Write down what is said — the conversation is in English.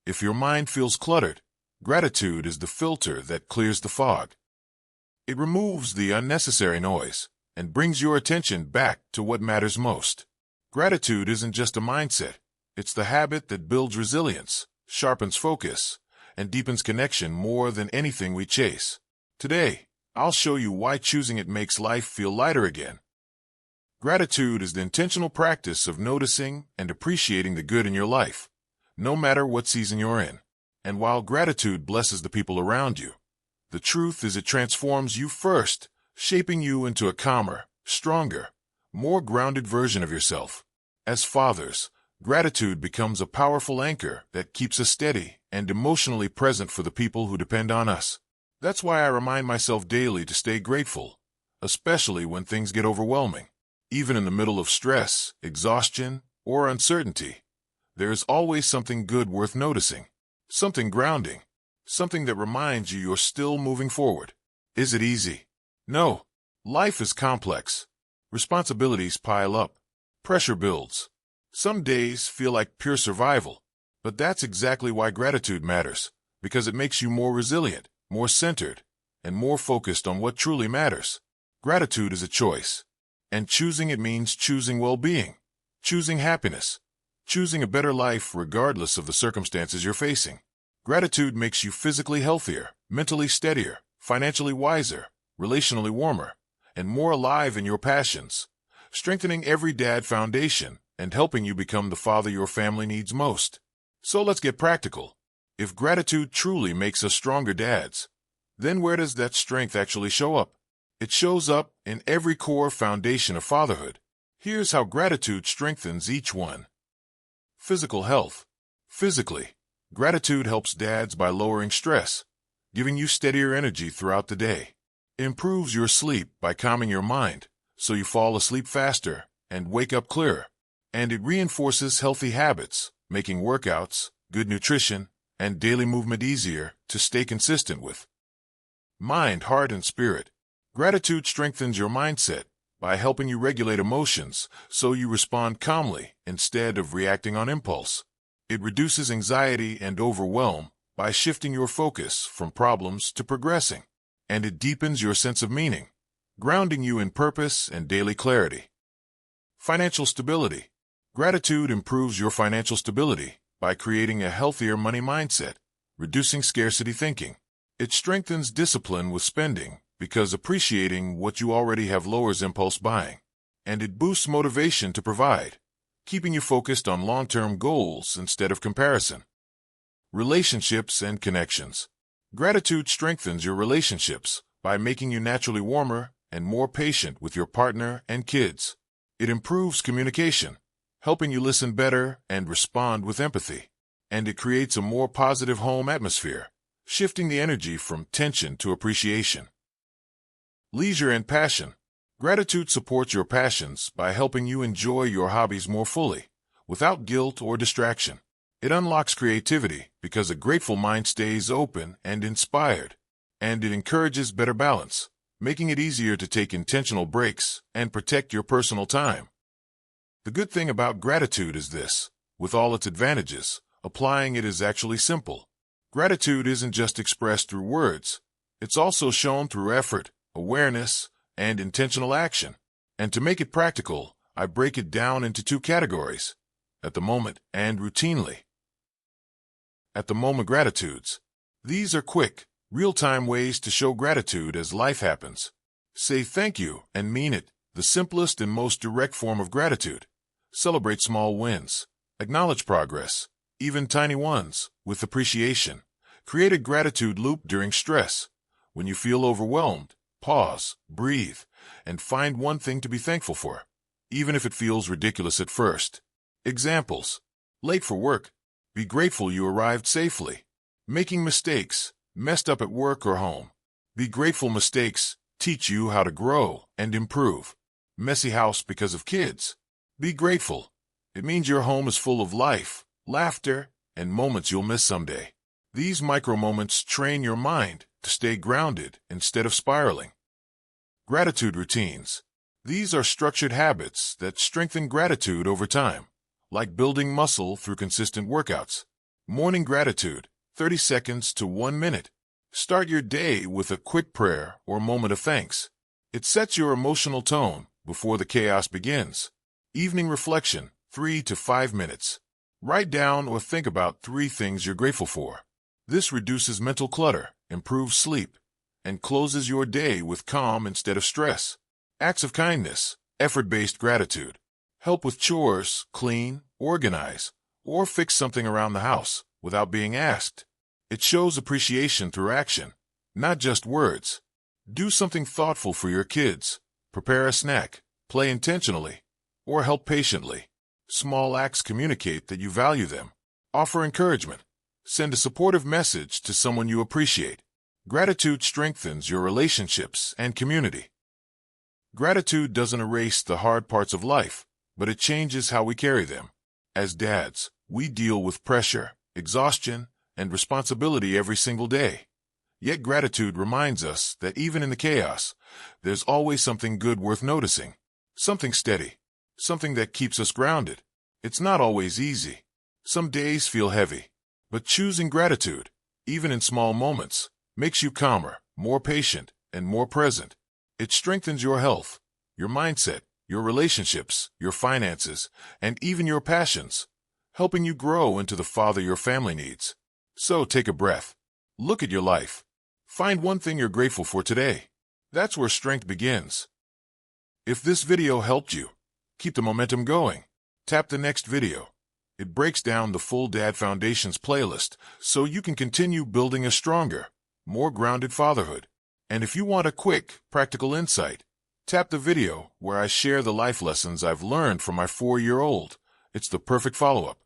If your mind feels cluttered, gratitude is the filter that clears the fog. It removes the unnecessary noise and brings your attention back to what matters most. Gratitude isn't just a mindset. It's the habit that builds resilience, sharpens focus, and deepens connection more than anything we chase. Today, I'll show you why choosing it makes life feel lighter again. Gratitude is the intentional practice of noticing and appreciating the good in your life, no matter what season you're in. And while gratitude blesses the people around you, the truth is it transforms you first, shaping you into a calmer, stronger, more grounded version of yourself. As fathers, gratitude becomes a powerful anchor that keeps us steady and emotionally present for the people who depend on us. That's why I remind myself daily to stay grateful, especially when things get overwhelming. Even in the middle of stress, exhaustion, or uncertainty, there is always something good worth noticing, something grounding, something that reminds you you're still moving forward. Is it easy? No. Life is complex. Responsibilities pile up. Pressure builds. Some days feel like pure survival, but that's exactly why gratitude matters, because it makes you more resilient, more centered, and more focused on what truly matters. Gratitude is a choice. And choosing it means choosing well-being, choosing happiness, choosing a better life regardless of the circumstances you're facing. Gratitude makes you physically healthier, mentally steadier, financially wiser, relationally warmer, and more alive in your passions, strengthening every dad foundation and helping you become the father your family needs most. So let's get practical. If gratitude truly makes us stronger dads, then where does that strength actually show up? It shows up in every core foundation of fatherhood. Here's how gratitude strengthens each one. Physical health. Physically, gratitude helps dads by lowering stress, giving you steadier energy throughout the day. It improves your sleep by calming your mind, so you fall asleep faster and wake up clearer. And it reinforces healthy habits, making workouts, good nutrition, and daily movement easier to stay consistent with. Mind, heart, and spirit. Gratitude strengthens your mindset by helping you regulate emotions so you respond calmly instead of reacting on impulse. It reduces anxiety and overwhelm by shifting your focus from problems to progressing. And it deepens your sense of meaning, grounding you in purpose and daily clarity. Financial stability. Gratitude improves your financial stability by creating a healthier money mindset, reducing scarcity thinking. It strengthens discipline with spending because appreciating what you already have lowers impulse buying. And it boosts motivation to provide, keeping you focused on long-term goals instead of comparison. Relationships and connections. Gratitude strengthens your relationships by making you naturally warmer and more patient with your partner and kids. It improves communication, helping you listen better and respond with empathy. And it creates a more positive home atmosphere, shifting the energy from tension to appreciation. Leisure and passion. Gratitude supports your passions by helping you enjoy your hobbies more fully, without guilt or distraction. It unlocks creativity because a grateful mind stays open and inspired. And it encourages better balance, making it easier to take intentional breaks and protect your personal time. The good thing about gratitude is this: with all its advantages, applying it is actually simple. Gratitude isn't just expressed through words, it's also shown through effort, awareness, and intentional action. And to make it practical, I break it down into two categories: at the moment and routinely. At the moment gratitudes. These are quick, real-time ways to show gratitude as life happens. Say thank you and mean it, the simplest and most direct form of gratitude. Celebrate small wins. Acknowledge progress, even tiny ones, with appreciation. Create a gratitude loop during stress. When you feel overwhelmed, pause, breathe, and find one thing to be thankful for, even if it feels ridiculous at first. Examples. Late for work. Be grateful you arrived safely. Making mistakes. Messed up at work or home. Be grateful mistakes teach you how to grow and improve. Messy house because of kids. Be grateful. It means your home is full of life, laughter, and moments you'll miss someday. These micro moments train your mind to stay grounded instead of spiraling. Gratitude routines. These are structured habits that strengthen gratitude over time, like building muscle through consistent workouts. Morning gratitude, 30 seconds to 1 minute. Start your day with a quick prayer or moment of thanks. It sets your emotional tone before the chaos begins. Evening reflection, 3 to 5 minutes. Write down or think about 3 things you're grateful for. This reduces mental clutter, improves sleep, and closes your day with calm instead of stress. Acts of kindness, effort-based gratitude. Help with chores, clean, organize, or fix something around the house without being asked. It shows appreciation through action, not just words. Do something thoughtful for your kids. Prepare a snack, play intentionally, or help patiently. Small acts communicate that you value them. Offer encouragement. Send a supportive message to someone you appreciate. Gratitude strengthens your relationships and community. Gratitude doesn't erase the hard parts of life, but it changes how we carry them. As dads, we deal with pressure, exhaustion, and responsibility every single day. Yet gratitude reminds us that even in the chaos, there's always something good worth noticing. Something steady. Something that keeps us grounded. It's not always easy. Some days feel heavy. But choosing gratitude, even in small moments, makes you calmer, more patient, and more present. It strengthens your health, your mindset, your relationships, your finances, and even your passions, helping you grow into the father your family needs. So take a breath. Look at your life. Find one thing you're grateful for today. That's where strength begins. If this video helped you, keep the momentum going. Tap the next video. It breaks down the full Dad Foundations playlist so you can continue building a stronger, more grounded fatherhood. And if you want a quick, practical insight, tap the video where I share the life lessons I've learned from my 4-year-old. It's the perfect follow-up.